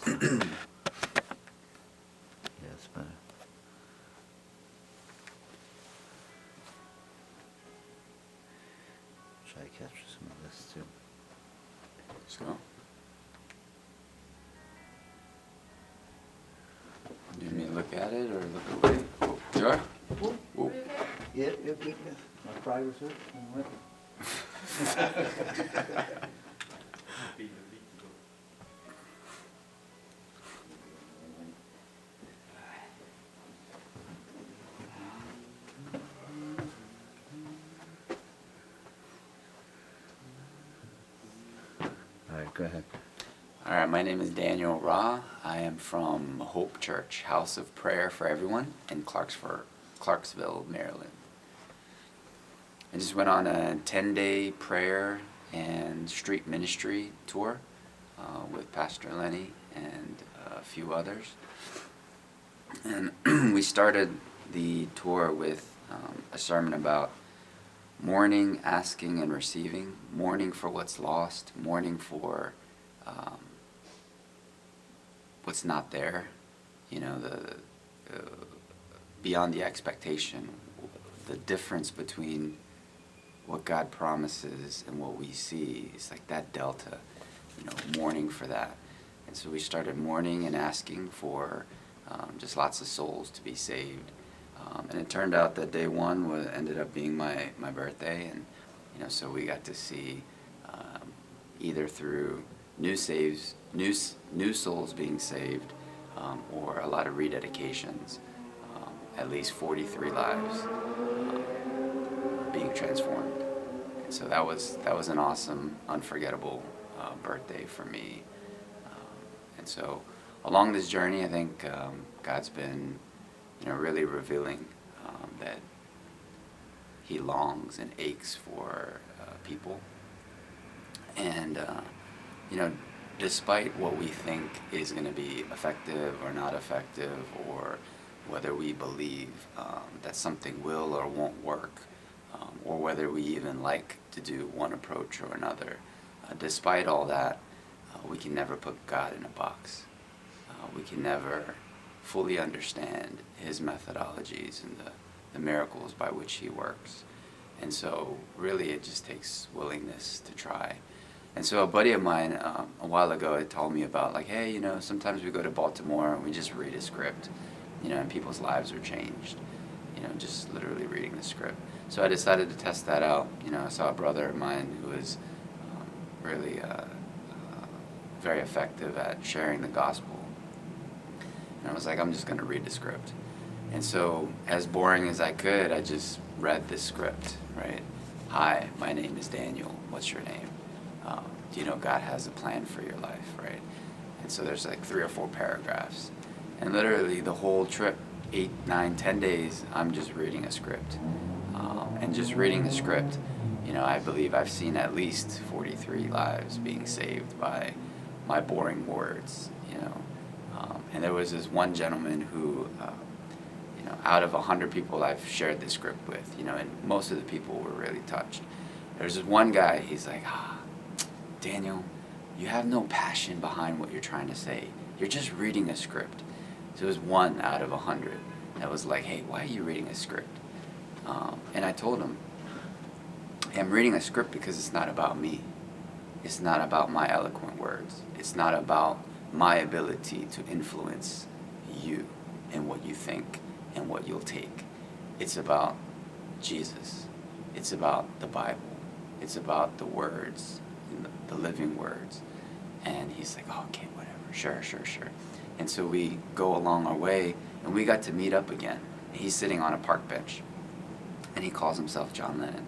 it's better. Try to capture some of this too. So, do you mean look at it or look away? Oh, sure. Oh. Yeah. My pride was hurt. All right, go ahead. All right, my name is Daniel Ra. I am from Hope Church, House of Prayer for Everyone in Clarksville, Maryland. I just went on a 10-day prayer and street ministry tour with Pastor Lenny and a few others. And we started the tour with a sermon about mourning, asking, and receiving, mourning for what's lost, mourning for what's not there, the beyond the expectation, the difference between what God promises and what we see is like that delta, mourning for that. And so we started mourning and asking for just lots of souls to be saved. And it turned out that day one ended up being my birthday, and so we got to see either through new souls being saved, or a lot of rededications, at least 43 lives being transformed. And so that was an awesome, unforgettable birthday for me. And so along this journey, I think God's been really revealing that He longs and aches for people. And despite what we think is going to be effective or not effective, or whether we believe that something will or won't work, or whether we even like to do one approach or another, despite all that, we can never put God in a box. We can never fully understand His methodologies and the miracles by which He works. And so really it just takes willingness to try. And so a buddy of mine a while ago had told me about hey, sometimes we go to Baltimore and we just read a script, and people's lives are changed, just literally reading the script. So I decided to test that out. I saw a brother of mine who was really very effective at sharing the gospel. And I was like, I'm just going to read the script. And so, as boring as I could, I just read this script, right? Hi, my name is Daniel. What's your name? Do you know God has a plan for your life, right? And so there's 3 or 4 paragraphs. And literally the whole trip, 8, 9, 10 days, I'm just reading a script. And just reading the script, I believe I've seen at least 43 lives being saved by my boring words, And there was this one gentleman who, out of 100 people I've shared this script with, and most of the people were really touched. There's this one guy, he's like, Daniel, you have no passion behind what you're trying to say. You're just reading a script. So it was 1 out of 100 that was like, hey, why are you reading a script? And I told him, hey, I'm reading a script because it's not about me. It's not about my eloquent words. It's not about my ability to influence you and what you think and what you'll take. It's about Jesus. It's about the Bible. It's about the words, the living words. And he's like, oh, okay, whatever, sure. And so we go along our way, and we got to meet up again. He's sitting on a park bench, and he calls himself John Lennon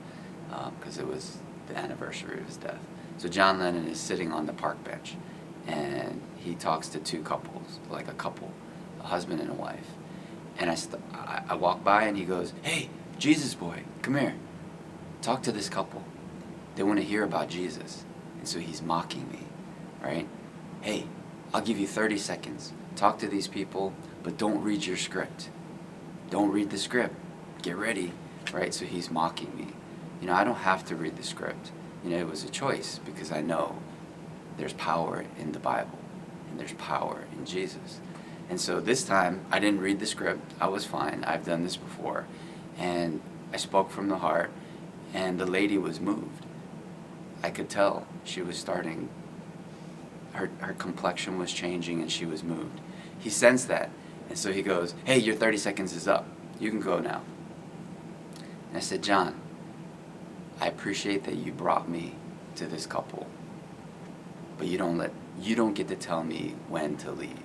because it was the anniversary of his death. So John Lennon is sitting on the park bench, and he talks to 2 couples, like a couple, a husband and a wife. And I walk by, and he goes, hey, Jesus boy, come here. Talk to this couple. They want to hear about Jesus. And so he's mocking me, right? Hey, I'll give you 30 seconds. Talk to these people, but don't read your script. Don't read the script. Get ready, right? So he's mocking me. I don't have to read the script. It was a choice because I know there's power in the Bible. and there's power in Jesus. And so this time, I didn't read the script. I was fine. I've done this before. And I spoke from the heart, and the lady was moved. I could tell she was starting, her complexion was changing, and she was moved. He sensed that. And so he goes, "Hey, your 30 seconds is up. You can go now." And I said, "John, I appreciate that you brought me to this couple, but you don't get to tell me when to leave.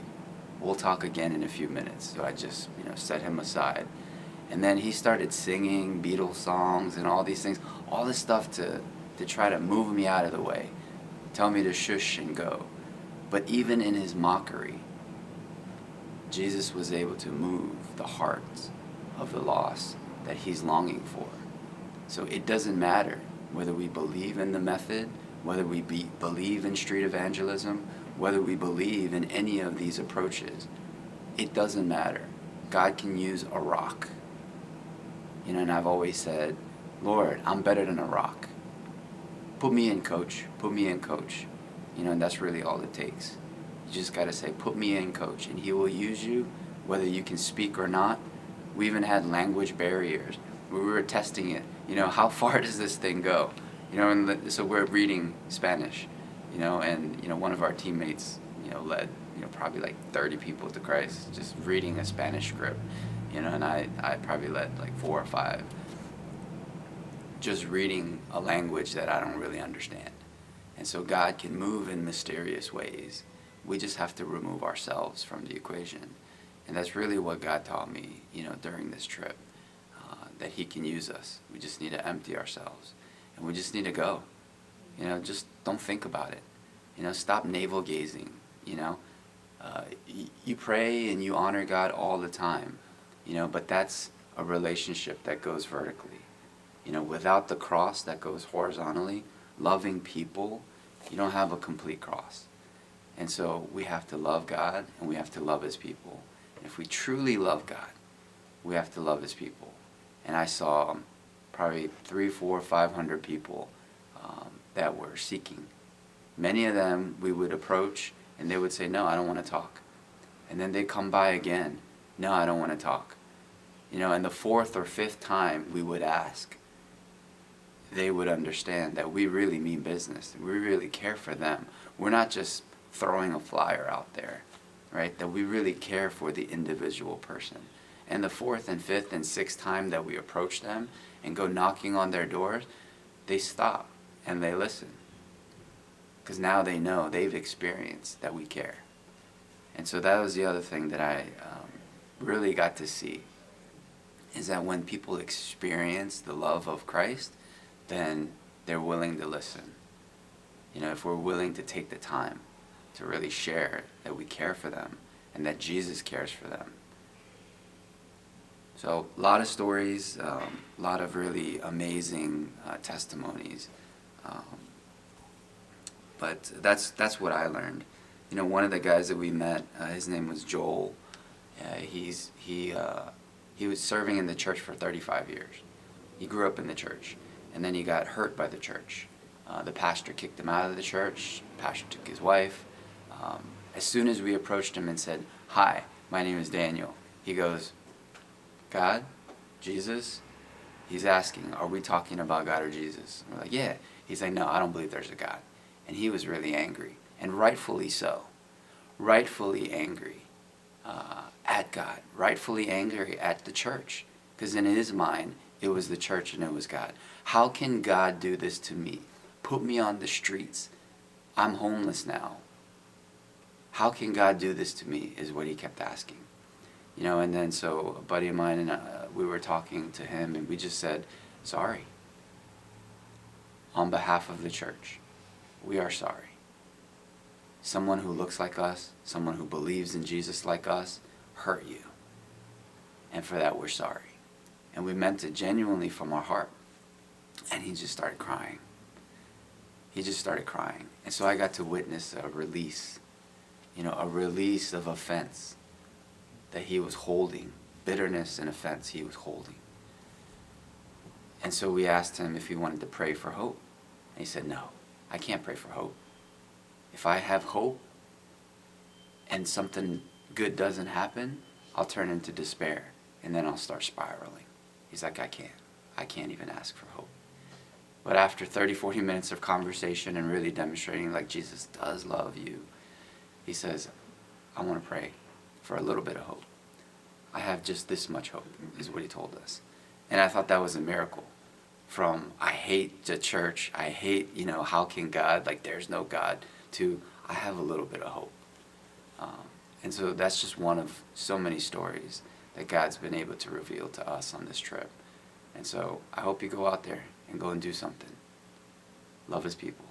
We'll talk again in a few minutes." So I just, set him aside. And then he started singing Beatles songs and all these things, all this stuff to try to move me out of the way, tell me to shush and go. But even in his mockery, Jesus was able to move the hearts of the lost that he's longing for. So it doesn't matter whether we believe in the method, whether we believe in street evangelism, whether we believe in any of these approaches. It doesn't matter. God can use a rock. And I've always said, "Lord, I'm better than a rock. Put me in, coach. Put me in, coach." And that's really all it takes. You just got to say, "Put me in, coach," and he will use you, whether you can speak or not. We even had language barriers. We were testing it. How far does this thing go? So we're reading Spanish, and one of our teammates, led, probably like 30 people to Christ, just reading a Spanish script, and I probably led like 4 or 5, just reading a language that I don't really understand. And so God can move in mysterious ways. We just have to remove ourselves from the equation. And that's really what God taught me, during this trip, that he can use us. We just need to empty ourselves. And we just need to go. Just don't think about it. Stop navel gazing. You pray and you honor God all the time, but that's a relationship that goes vertically. Without the cross that goes horizontally, loving people, you don't have a complete cross. And so we have to love God and we have to love his people. And if we truly love God, we have to love his people. And I saw probably 300, 400, 500 people that were seeking. Many of them we would approach and they would say, "No, I don't want to talk." And then they'd come by again, "No, I don't want to talk." And the 4th or 5th time we would ask, they would understand that we really mean business. We really care for them. We're not just throwing a flyer out there, right? That we really care for the individual person. And the 4th and 5th and 6th time that we approach them and go knocking on their doors, they stop and they listen. Because now they know, they've experienced that we care. And so that was the other thing that I really got to see, is that when people experience the love of Christ, then they're willing to listen. If we're willing to take the time to really share that we care for them and that Jesus cares for them. So a lot of stories, a lot of really amazing testimonies. But that's what I learned. One of the guys that we met, his name was Joel. He was serving in the church for 35 years. He grew up in the church, and then he got hurt by the church. The pastor kicked him out of the church. The pastor took his wife. As soon as we approached him and said, "Hi, my name is Daniel," he goes, "God? Jesus?" He's asking, "Are we talking about God or Jesus?" And we're like, "Yeah." He's like, "No, I don't believe there's a God." And he was really angry, and rightfully so. Rightfully angry at God. Rightfully angry at the church. Because in his mind, it was the church and it was God. How can God do this to me? Put me on the streets. I'm homeless now. How can God do this to me, is what he kept asking. And then so a buddy of mine and we were talking to him, and we just said, "Sorry. On behalf of the church, we are sorry. Someone who looks like us, someone who believes in Jesus like us, hurt you. And for that, we're sorry." And we meant it genuinely from our heart. And he just started crying. He just started crying. And so I got to witness a release, a release of offense that he was holding, bitterness and offense he was holding. And so we asked him if he wanted to pray for hope. And he said, "No, I can't pray for hope. If I have hope, and something good doesn't happen, I'll turn into despair, and then I'll start spiraling. He's like, I can't even ask for hope. But after 30, 40 minutes of conversation and really demonstrating like Jesus does love you, he says, I want to pray for a little bit of hope. I have just this much hope, is what he told us. And I thought that was a miracle. From, I hate the church, I hate, how can God, like there's no God, to, I have a little bit of hope. And so that's just one of so many stories that God's been able to reveal to us on this trip. And so I hope you go out there and go and do something. Love his people.